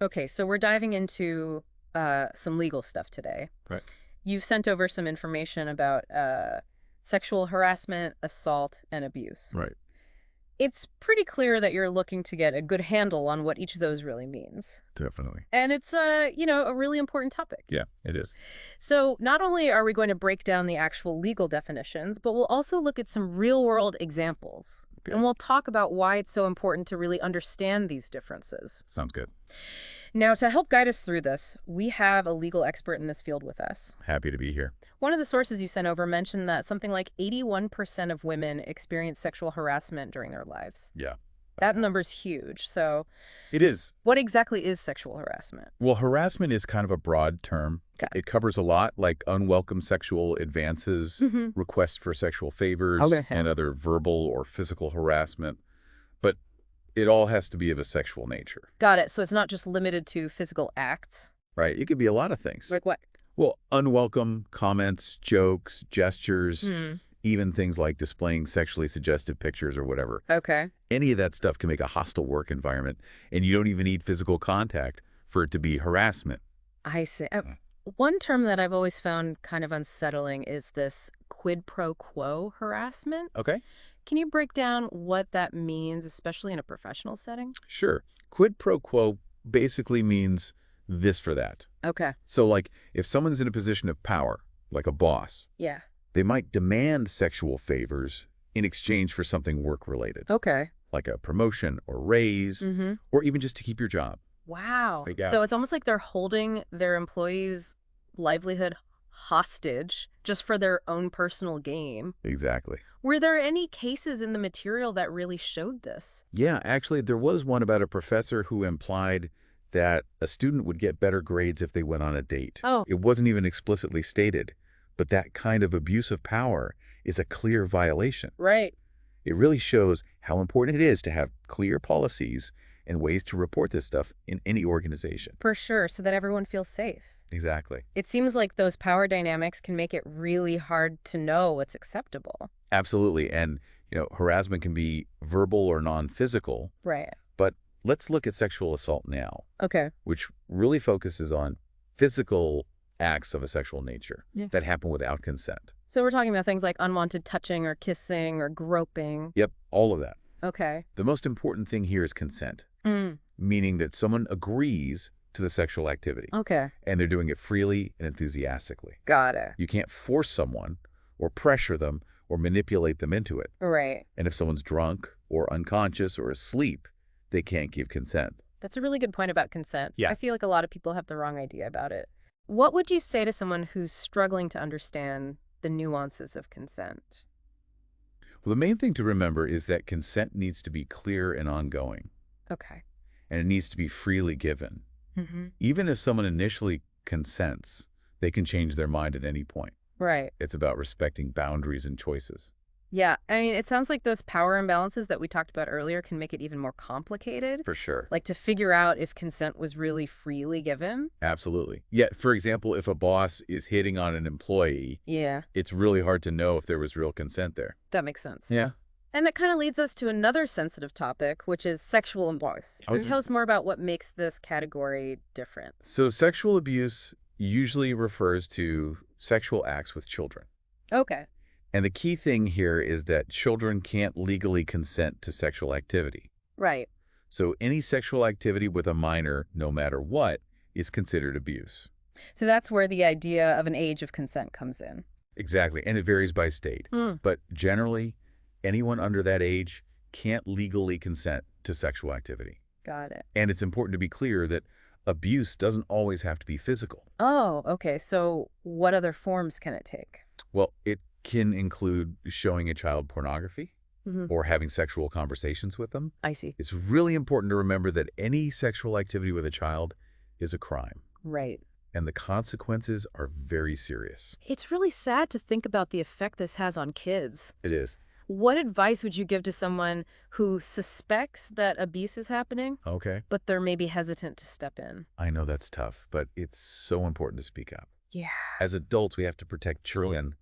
Okay, so we're diving into some legal stuff today. Right. You've sent over some information about sexual harassment, assault, and abuse. Right. It's pretty clear that you're looking to get a good handle on what each of those really means. Definitely. And it's a really important topic. Yeah, it is. So not only are we going to break down the actual legal definitions, but we'll also look at some real-world examples. Okay. And we'll talk about why it's so important to really understand these differences. Sounds good. Now, to help guide us through this, we have a legal expert in this field with us. Happy to be here. One of the sources you sent over mentioned that something like 81% of women experience sexual harassment during their lives. Yeah. That number's huge. So It is. what exactly is sexual harassment? Well, harassment is kind of a broad term. Got it. It covers a lot, like unwelcome sexual advances, requests for sexual favors, Okay. and other verbal or physical harassment. But it all has to be of a sexual nature, Got it. So it's not just limited to physical acts. right? It could be a lot of things. Like what? Well, unwelcome comments, jokes, gestures, even things like displaying sexually suggestive pictures or whatever. Okay. Any of that stuff can make a hostile work environment, and you don't even need physical contact for it to be harassment. I see. One term that I've always found kind of unsettling is this quid pro quo harassment. Okay? Can you break down what that means, especially in a professional setting? Sure. Quid pro quo basically means this for that. Okay. So, like, if someone's in a position of power, like a boss, Yeah. they might demand sexual favors in exchange for something work-related, Okay. like a promotion or raise, or even just to keep your job. Wow. Yeah. So it's almost like they're holding their employees' livelihood hostage just for their own personal gain. Exactly. Were there any cases in the material that really showed this? Yeah, actually, there was one about a professor who implied that a student would get better grades if they went on a date. Oh. It wasn't even explicitly stated, but that kind of abuse of power is a clear violation. Right. It really shows how important it is to have clear policies and ways to report this stuff in any organization. For sure, so that everyone feels safe. Exactly. It seems like those power dynamics can make it really hard to know what's acceptable. Absolutely. And, harassment can be verbal or non-physical. Right. But let's look at sexual assault now, Okay. which really focuses on physical acts of a sexual nature Yeah. that happen without consent. So we're talking about things like unwanted touching or kissing or groping. Yep, all of that. Okay. The most important thing here is consent, meaning that someone agrees to the sexual activity, Okay. and they're doing it freely and enthusiastically. Got it. You can't force someone or pressure them or manipulate them into it. Right. And if someone's drunk or unconscious or asleep, they can't give consent. That's a really good point about consent. Yeah. I feel like a lot of people have the wrong idea about it. What would you say to someone who's struggling to understand the nuances of consent? Well, the main thing to remember is that consent needs to be clear and ongoing, Okay. and it needs to be freely given. Even if someone initially consents, they can change their mind at any point. Right. It's about respecting boundaries and choices. Yeah. I mean, it sounds like those power imbalances that we talked about earlier can make it even more complicated. For sure. Like to figure out if consent was really freely given. Absolutely. Yeah, for example, if a boss is hitting on an employee, Yeah. it's really hard to know if there was real consent there. That makes sense. Yeah. And that kind of leads us to another sensitive topic, which is sexual abuse. Okay. Tell us more about what makes this category different. So sexual abuse usually refers to sexual acts with children. Okay. And the key thing here is that children can't legally consent to sexual activity. Right. So any sexual activity with a minor, no matter what, is considered abuse. So that's where the idea of an age of consent comes in. Exactly. And it varies by state. But generally, anyone under that age can't legally consent to sexual activity. Got it. And it's important to be clear that abuse doesn't always have to be physical. Oh, okay. So what other forms can it take? Well, it can include showing a child pornography or having sexual conversations with them. I see. It's really important to remember that any sexual activity with a child is a crime, Right. and the consequences are very serious. It's really sad to think about the effect this has on kids. It is. What advice would you give to someone who suspects that abuse is happening, Okay. but they're maybe hesitant to step in? I know that's tough, but it's so important to speak up. Yeah. As adults, we have to protect children.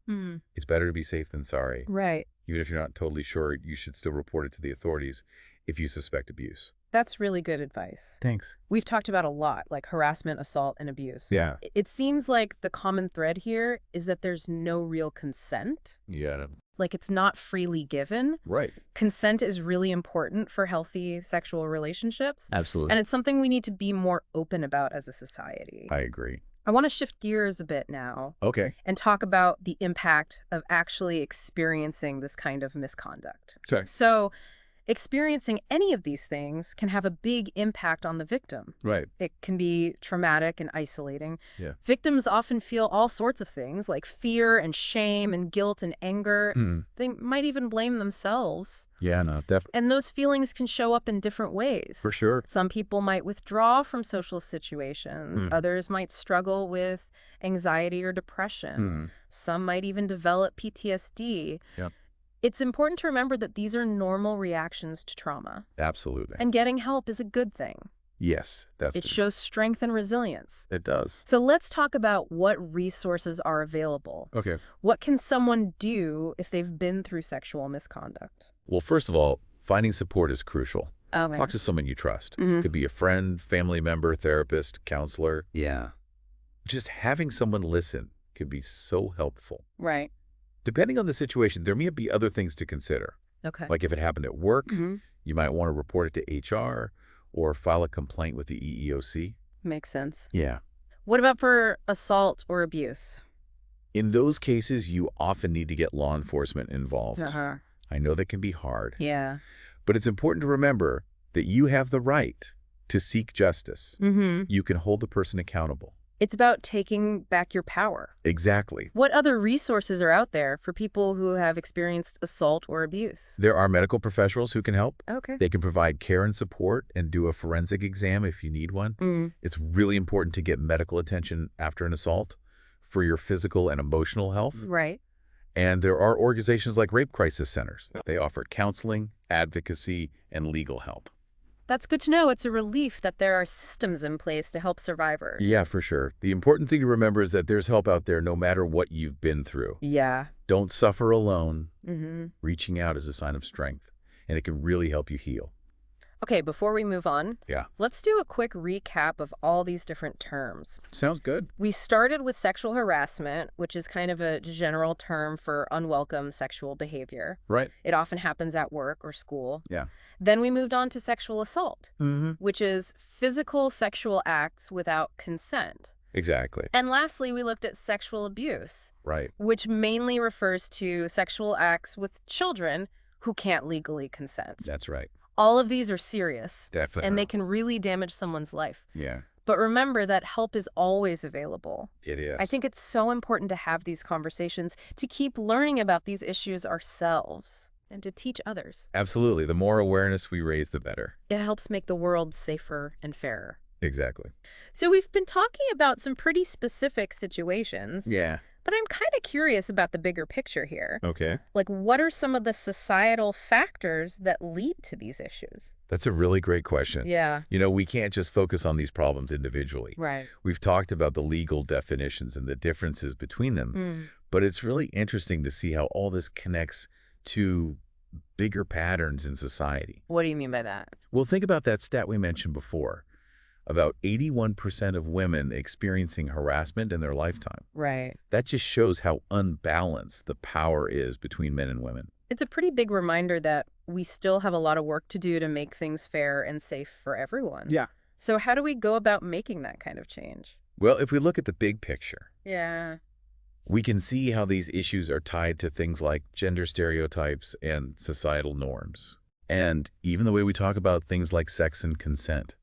It's better to be safe than sorry. Right. Even if you're not totally sure, you should still report it to the authorities. if you suspect abuse. That's really good advice. Thanks. We've talked about a lot, like harassment, assault, and abuse. Yeah. It seems like the common thread here is that there's no real consent. Yeah. Like it's not freely given. Right. Consent is really important for healthy sexual relationships. Absolutely. And it's something we need to be more open about as a society. I agree. I want to shift gears a bit now Okay. and talk about the impact of actually experiencing this kind of misconduct. Okay. So, experiencing any of these things can have a big impact on the victim. Right. It can be traumatic and isolating. Yeah. Victims often feel all sorts of things like fear and shame and guilt and anger. They might even blame themselves. Yeah, no, definitely. And those feelings can show up in different ways. For sure. Some people might withdraw from social situations. Others might struggle with anxiety or depression. Some might even develop PTSD. Yep. It's important to remember that these are normal reactions to trauma. Absolutely. And getting help is a good thing. Yes, It shows strength and resilience. It does. So let's talk about what resources are available. Okay. What can someone do if they've been through sexual misconduct? Well, first of all, finding support is crucial. Okay. Talk to someone you trust. Could be a friend, family member, therapist, counselor. Yeah. Just having someone listen could be so helpful. Right. Depending on the situation, there may be other things to consider. Okay. Like if it happened at work, you might want to report it to HR or file a complaint with the EEOC. Makes sense. Yeah. What about for assault or abuse? In those cases, you often need to get law enforcement involved. I know that can be hard. Yeah. But it's important to remember that you have the right to seek justice. You can hold the person accountable. It's about taking back your power. Exactly. What other resources are out there for people who have experienced assault or abuse? There are medical professionals who can help. Okay. They can provide care and support and do a forensic exam if you need one. It's really important to get medical attention after an assault for your physical and emotional health. Right. And there are organizations like rape crisis centers. They offer counseling, advocacy, and legal help. That's good to know. It's a relief that there are systems in place to help survivors. Yeah, for sure. The important thing to remember is that there's help out there no matter what you've been through. Yeah. Don't suffer alone. Reaching out is a sign of strength, and it can really help you heal. Okay, before we move on, let's do a quick recap of all these different terms. Sounds good. We started with sexual harassment, which is kind of a general term for unwelcome sexual behavior. Right. It often happens at work or school. Yeah. Then we moved on to sexual assault, which is physical sexual acts without consent. Exactly. And lastly, we looked at sexual abuse, Right. which mainly refers to sexual acts with children who can't legally consent. That's right. All of these are serious. Definitely. And they can really damage someone's life. Yeah, But remember that help is always available. it is. I think it's so important to have these conversations, to keep learning about these issues ourselves, and to teach others. Absolutely. The more awareness we raise, the better. It helps make the world safer and fairer. Exactly. So we've been talking about some pretty specific situations. Yeah. But I'm kind of curious about the bigger picture here. Okay. Like, what are some of the societal factors that lead to these issues? That's a really great question. Yeah. You know, we can't just focus on these problems individually. Right. We've talked about the legal definitions and the differences between them, but it's really interesting to see how all this connects to bigger patterns in society. What do you mean by that? Well, think about that stat we mentioned before. About 81% of women experiencing harassment in their lifetime. Right. That just shows how unbalanced the power is between men and women. It's a pretty big reminder that we still have a lot of work to do to make things fair and safe for everyone. Yeah. So how do we go about making that kind of change? Well, if we look at the big picture, Yeah. we can see how these issues are tied to things like gender stereotypes and societal norms. And even the way we talk about things like sex and consent.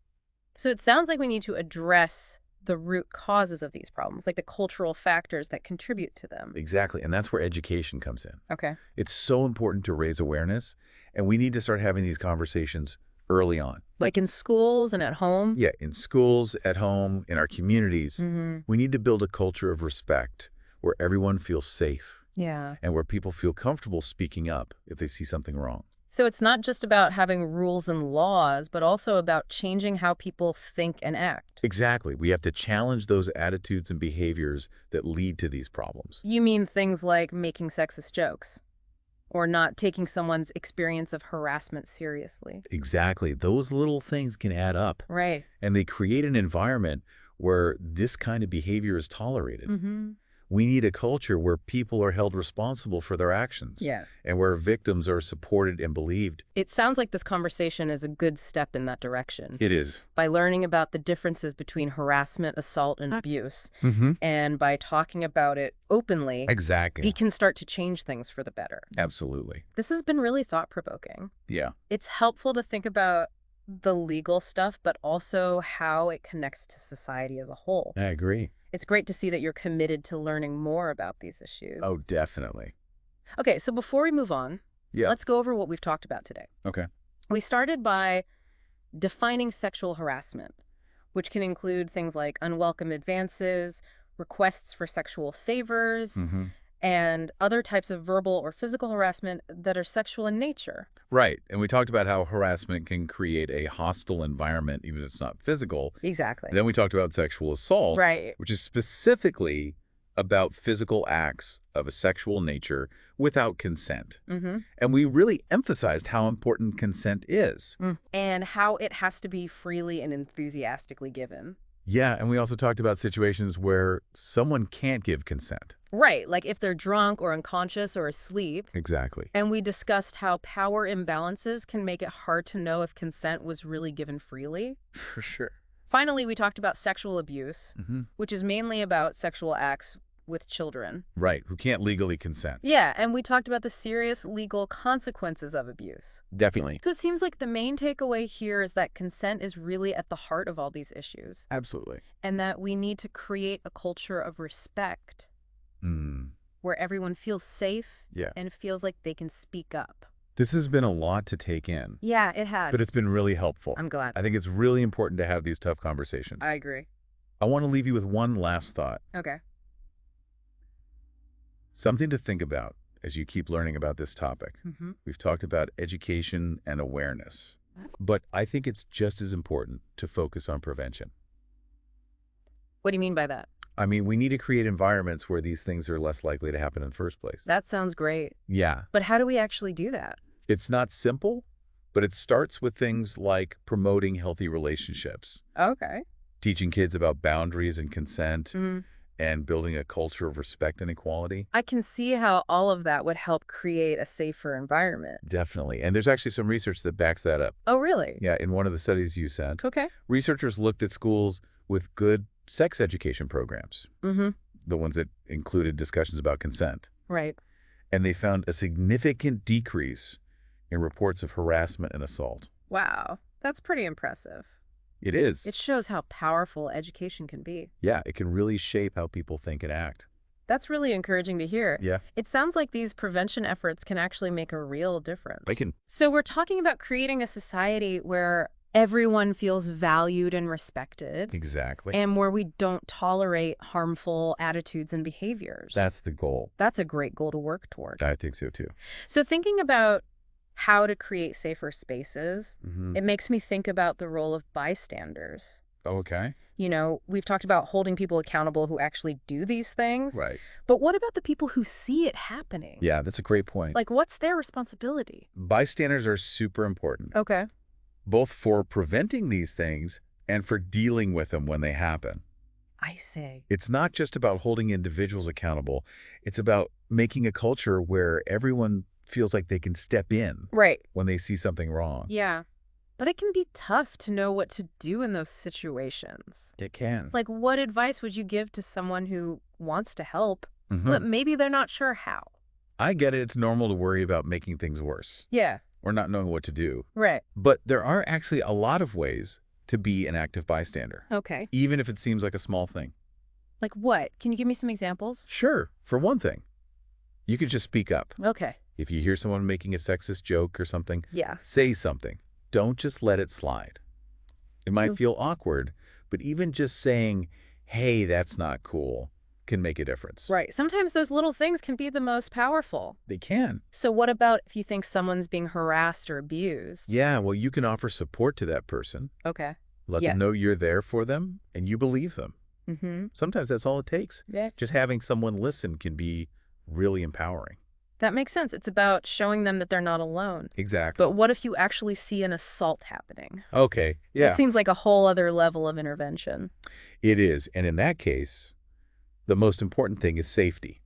So it sounds like we need to address the root causes of these problems, like the cultural factors that contribute to them. Exactly. And that's where education comes in. Okay. It's so important to raise awareness, and we need to start having these conversations early on. Like in schools and at home? Yeah, in schools, at home, in our communities. Mm-hmm. We need to build a culture of respect where everyone feels safe Yeah. and where people feel comfortable speaking up if they see something wrong. So it's not just about having rules and laws, but also about changing how people think and act. Exactly. We have to challenge those attitudes and behaviors that lead to these problems. You mean things like making sexist jokes? Or not taking someone's experience of harassment seriously. Exactly. Those little things can add up. Right. And they create an environment where this kind of behavior is tolerated. Mm-hmm. We need a culture where people are held responsible for their actions. Yeah. And where victims are supported and believed. It sounds like this conversation is a good step in that direction. It is. By learning about the differences between harassment, assault, and abuse, and by talking about it openly, Exactly. we can start to change things for the better. Absolutely. This has been really thought-provoking. Yeah. It's helpful to think about the legal stuff, but also how it connects to society as a whole. I agree. It's great to see that you're committed to learning more about these issues. Oh, definitely. Okay, so before we move on, Yeah. let's go over what we've talked about today. Okay. We started by defining sexual harassment, which can include things like unwelcome advances, requests for sexual favors, and other types of verbal or physical harassment that are sexual in nature. Right. And we talked about how harassment can create a hostile environment, even if it's not physical. Exactly. Then we talked about sexual assault, Right. which is specifically about physical acts of a sexual nature without consent. And we really emphasized how important consent is. And how it has to be freely and enthusiastically given. Yeah, and we also talked about situations where someone can't give consent. Right, like if they're drunk or unconscious or asleep. Exactly. And we discussed how power imbalances can make it hard to know if consent was really given freely. For sure. Finally, we talked about sexual abuse, which is mainly about sexual acts with children. Right, who can't legally consent. Yeah, and we talked about the serious legal consequences of abuse. Definitely. So it seems like the main takeaway here is that consent is really at the heart of all these issues, Absolutely. and that we need to create a culture of respect where everyone feels safe and feels like they can speak up. This has been a lot to take in. Yeah, it has. But it's been really helpful. I'm glad. I think it's really important to have these tough conversations. I agree. I want to leave you with one last thought. Okay. Something to think about as you keep learning about this topic. We've talked about education and awareness, but I think it's just as important to focus on prevention. What do you mean by that? I mean, we need to create environments where these things are less likely to happen in the first place. That sounds great. Yeah. But how do we actually do that? It's not simple, but it starts with things like promoting healthy relationships, Okay. teaching kids about boundaries and consent, and building a culture of respect and equality. I can see how all of that would help create a safer environment. Definitely. And there's actually some research that backs that up. Oh, really? Yeah, in one of the studies you sent, Okay. researchers looked at schools with good sex education programs, the ones that included discussions about consent. Right. And they found a significant decrease in reports of harassment and assault. Wow. That's pretty impressive. It is. It shows how powerful education can be. Yeah, it can really shape how people think and act. That's really encouraging to hear. Yeah. It sounds like these prevention efforts can actually make a real difference. They can. So we're talking about creating a society where everyone feels valued and respected. Exactly. And where we don't tolerate harmful attitudes and behaviors. That's the goal. That's a great goal to work toward. I think so too. So thinking about how to create safer spaces, it makes me think about the role of bystanders. Okay. You know, we've talked about holding people accountable who actually do these things. Right. But what about the people who see it happening? Yeah, that's a great point. Like, what's their responsibility? Bystanders are super important, Okay. both for preventing these things and for dealing with them when they happen. I see. It's not just about holding individuals accountable. It's about making a culture where everyone feels like they can step in Right. when they see something wrong. Yeah. But it can be tough to know what to do in those situations. It can. Like, what advice would you give to someone who wants to help, but maybe they're not sure how? I get it. It's normal to worry about making things worse Yeah. or not knowing what to do. Right. But there are actually a lot of ways to be an active bystander, Okay. even if it seems like a small thing. Like what? Can you give me some examples? Sure. For one thing, you could just speak up. Okay. If you hear someone making a sexist joke or something, Yeah. say something. Don't just let it slide. It might feel awkward, but even just saying, hey, that's not cool, can make a difference. Right. Sometimes those little things can be the most powerful. They can. So what about if you think someone's being harassed or abused? Yeah, well, you can offer support to that person. Okay. Let Yeah. them know you're there for them and you believe them. Sometimes that's all it takes. Yeah. Just having someone listen can be really empowering. That makes sense. It's about showing them that they're not alone. Exactly. But what if you actually see an assault happening? Okay, yeah. That seems like a whole other level of intervention. It is. And in that case, the most important thing is safety.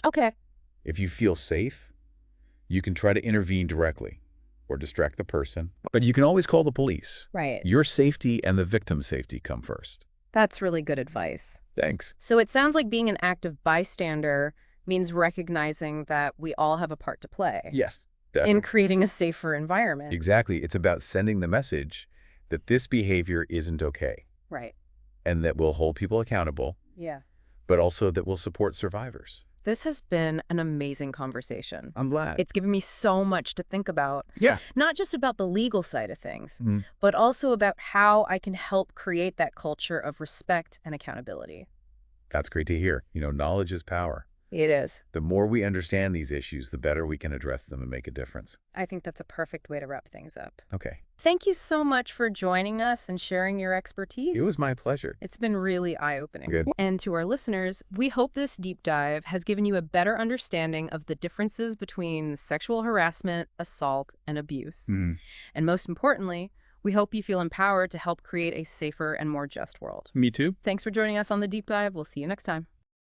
Okay. If you feel safe, you can try to intervene directly or distract the person. But you can always call the police. Right. Your safety and the victim's safety come first. That's really good advice. Thanks. So it sounds like being an active bystander means recognizing that we all have a part to play Yes, in definitely. creating a safer environment. Exactly. It's about sending the message that this behavior isn't okay Right. and that we'll hold people accountable, Yeah. but also that we'll support survivors. This has been an amazing conversation. I'm glad. It's given me so much to think about, Yeah. not just about the legal side of things, Mhm. but also about how I can help create that culture of respect and accountability. That's great to hear. Knowledge is power. It is. The more we understand these issues, the better we can address them and make a difference. I think that's a perfect way to wrap things up. Okay. Thank you so much for joining us and sharing your expertise. It was my pleasure. It's been really eye-opening. Good. And to our listeners, we hope this deep dive has given you a better understanding of the differences between sexual harassment, assault, and abuse. And most importantly, we hope you feel empowered to help create a safer and more just world. Me too. Thanks for joining us on the deep dive. We'll see you next time.